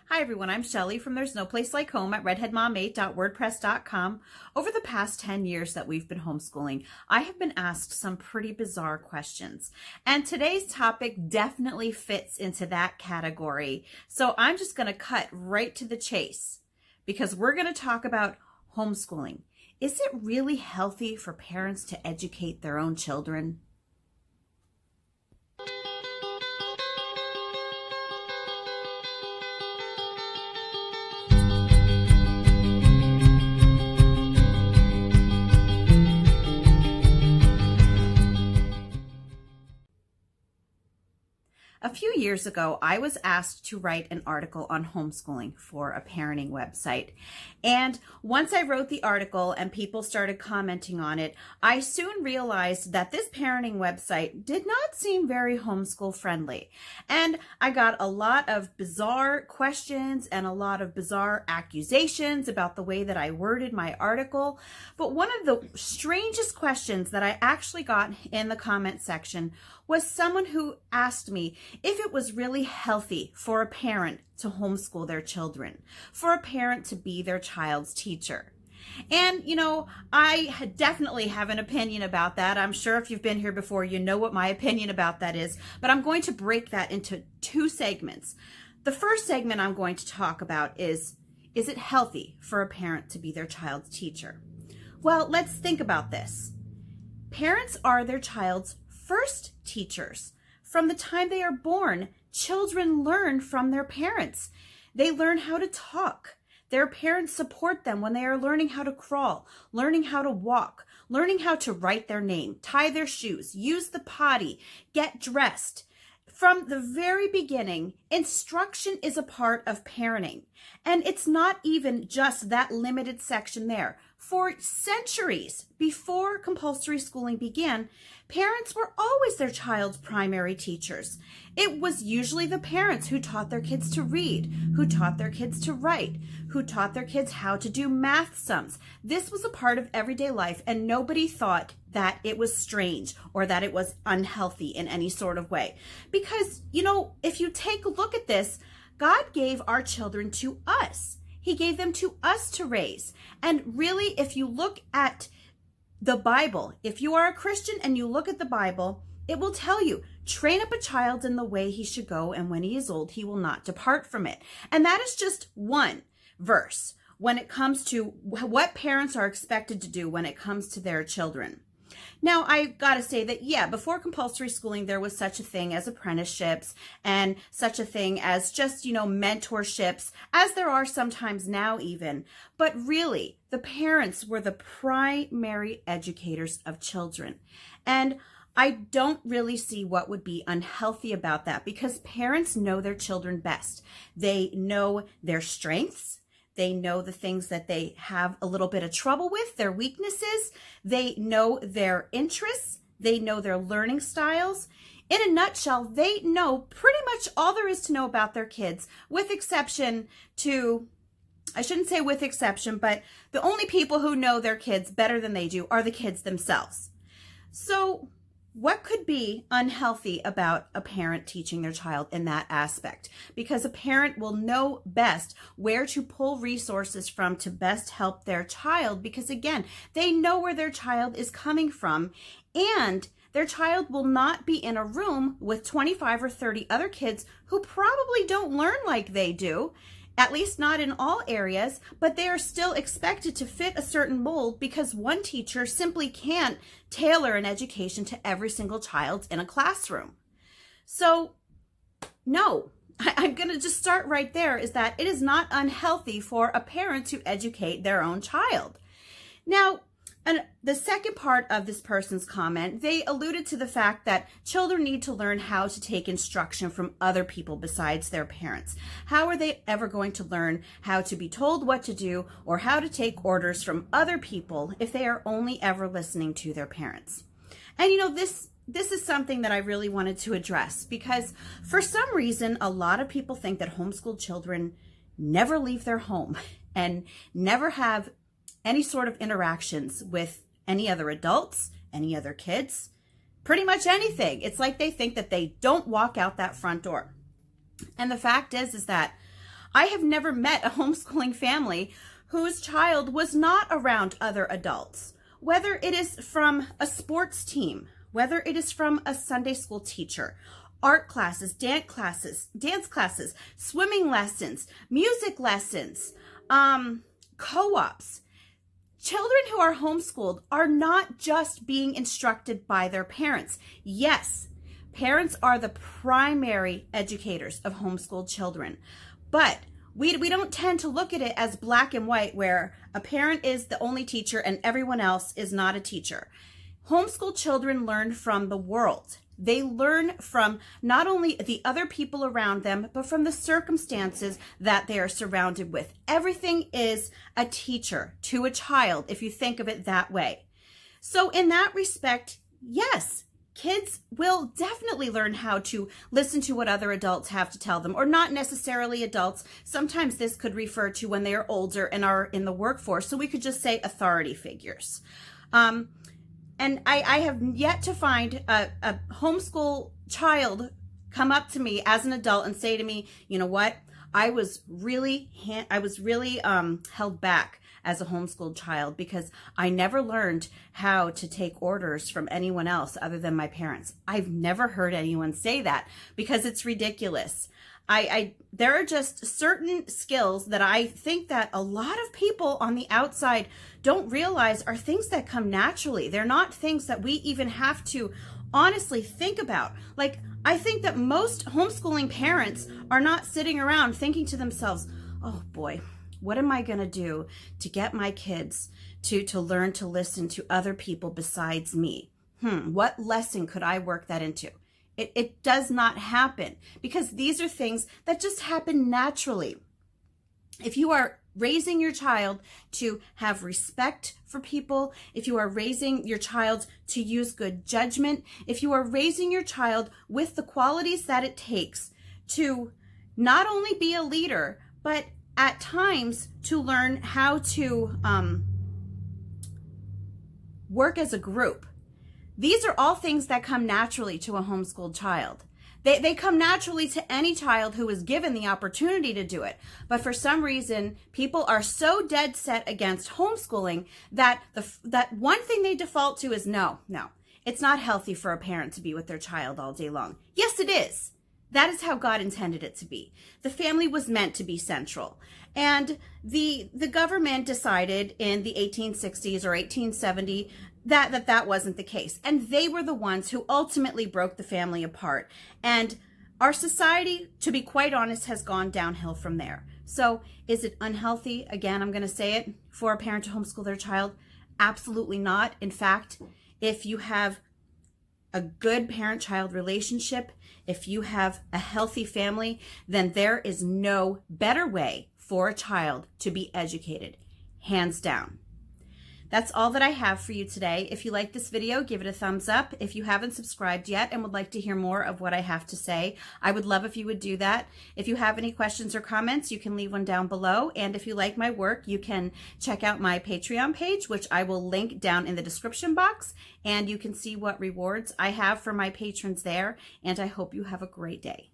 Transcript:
Hi everyone, I'm Shelly from There's No Place Like Home at redheadmom8.wordpress.com. Over the past 10 years that we've been homeschooling, I have been asked some pretty bizarre questions. And today's topic definitely fits into that category. So I'm just going to cut right to the chase because we're going to talk about homeschooling. Is it really healthy for parents to educate their own children? A few years ago, I was asked to write an article on homeschooling for a parenting website. And once I wrote the article and people started commenting on it, I soon realized that this parenting website did not seem very homeschool friendly. And I got a lot of bizarre questions and a lot of bizarre accusations about the way that I worded my article. But one of the strangest questions that I actually got in the comment section was someone who asked me if it was really healthy for a parent to homeschool their children, for a parent to be their child's teacher. And, you know, I definitely have an opinion about that. I'm sure if you've been here before, you know what my opinion about that is, but I'm going to break that into two segments. The first segment I'm going to talk about is it healthy for a parent to be their child's teacher? Well, let's think about this. Parents are their child's first teachers. From the time they are born, children learn from their parents. They learn how to talk. Their parents support them when they are learning how to crawl, learning how to walk, learning how to write their name, tie their shoes, use the potty, get dressed. From the very beginning, instruction is a part of parenting. And it's not even just that limited section there. For centuries before compulsory schooling began, parents were always their child's primary teachers. It was usually the parents who taught their kids to read, who taught their kids to write, who taught their kids how to do math sums. This was a part of everyday life, and nobody thought that it was strange or that it was unhealthy in any sort of way. Because, you know, if you take a look at this, God gave our children to us. He gave them to us to raise. And really, if you look at the Bible, if you are a Christian and you look at the Bible, it will tell you, train up a child in the way he should go, and when he is old, he will not depart from it. And that is just one verse when it comes to what parents are expected to do when it comes to their children. Now, I've got to say that, yeah, before compulsory schooling, there was such a thing as apprenticeships and such a thing as just, you know, mentorships, as there are sometimes now even. But really, the parents were the primary educators of children. And I don't really see what would be unhealthy about that, because parents know their children best. They know their strengths. They know the things that they have a little bit of trouble with, their weaknesses. They know their interests. They know their learning styles. In a nutshell, they know pretty much all there is to know about their kids, with exception to, I shouldn't say with exception, but the only people who know their kids better than they do are the kids themselves. So what could be unhealthy about a parent teaching their child in that aspect? Because a parent will know best where to pull resources from to best help their child, because again, they know where their child is coming from, and their child will not be in a room with 25 or 30 other kids who probably don't learn like they do. At least not in all areas, but they are still expected to fit a certain mold because one teacher simply can't tailor an education to every single child in a classroom. So, no, I'm going to just start right there, is that it is not unhealthy for a parent to educate their own child. Now, and the second part of this person's comment, they alluded to the fact that children need to learn how to take instruction from other people besides their parents. How are they ever going to learn how to be told what to do or how to take orders from other people if they are only ever listening to their parents? And you know, this is something that I really wanted to address, because for some reason, a lot of people think that homeschooled children never leave their home and never have any sort of interactions with any other adults, any other kids, pretty much anything. It's like they think that they don't walk out that front door. And the fact is that I have never met a homeschooling family whose child was not around other adults, whether it is from a sports team, whether it is from a Sunday school teacher, art classes, dance classes, swimming lessons, music lessons, co-ops. Children who are homeschooled are not just being instructed by their parents. Yes, parents are the primary educators of homeschooled children, but we don't tend to look at it as black and white where a parent is the only teacher and everyone else is not a teacher. Homeschool children learn from the world. They learn from not only the other people around them, but from the circumstances that they are surrounded with. Everything is a teacher to a child, if you think of it that way. So in that respect, yes, kids will definitely learn how to listen to what other adults have to tell them, or not necessarily adults. Sometimes this could refer to when they are older and are in the workforce. So we could just say authority figures. And I have yet to find a homeschool child come up to me as an adult and say to me, you know what, I was really held back as a homeschooled child because I never learned how to take orders from anyone else other than my parents. I've never heard anyone say that because it's ridiculous. There are just certain skills that I think that a lot of people on the outside don't realize are things that come naturally. They're not things that we even have to honestly think about. Like, I think that most homeschooling parents are not sitting around thinking to themselves, oh boy, what am I going to do to get my kids to learn to listen to other people besides me? What lesson could I work that into? It does not happen because these are things that just happen naturally. If you are raising your child to have respect for people, if you are raising your child to use good judgment, if you are raising your child with the qualities that it takes to not only be a leader, but at times to learn how to work as a group. These are all things that come naturally to a homeschooled child. They come naturally to any child who is given the opportunity to do it. But for some reason, people are so dead set against homeschooling that that one thing they default to is no, it's not healthy for a parent to be with their child all day long. Yes, it is. That is how God intended it to be. The family was meant to be central. And the government decided in the 1860s or 1870 that wasn't the case. And they were the ones who ultimately broke the family apart. And our society, to be quite honest, has gone downhill from there. So is it unhealthy? Again, I'm going to say it, for a parent to homeschool their child? Absolutely not. In fact, if you have a good parent-child relationship, if you have a healthy family, then there is no better way for a child to be educated, hands down. That's all that I have for you today. If you like this video, give it a thumbs up. If you haven't subscribed yet and would like to hear more of what I have to say, I would love if you would do that. If you have any questions or comments, you can leave one down below. And if you like my work, you can check out my Patreon page, which I will link down in the description box. And you can see what rewards I have for my patrons there. And I hope you have a great day.